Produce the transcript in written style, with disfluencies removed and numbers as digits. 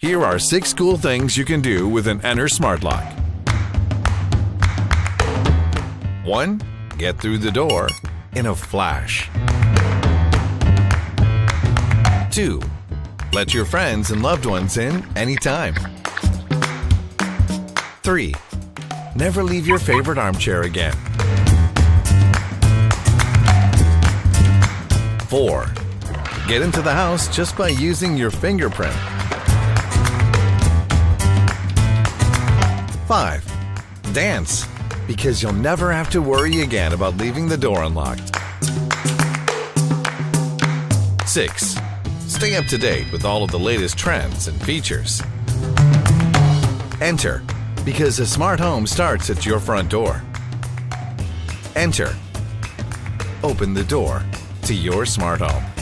Here are 6 cool things you can do with an ENTR smart lock. 1. Get through the door in a flash. 2. Let your friends and loved ones in anytime. 3. Never leave your favorite armchair again. 4. Get into the house just by using your fingerprint. 5. Dance, because you'll never have to worry again about leaving the door unlocked. 6. Stay up to date with all of the latest trends and features. ENTR, because a smart home starts at your front door. ENTR. Open the door to your smart home.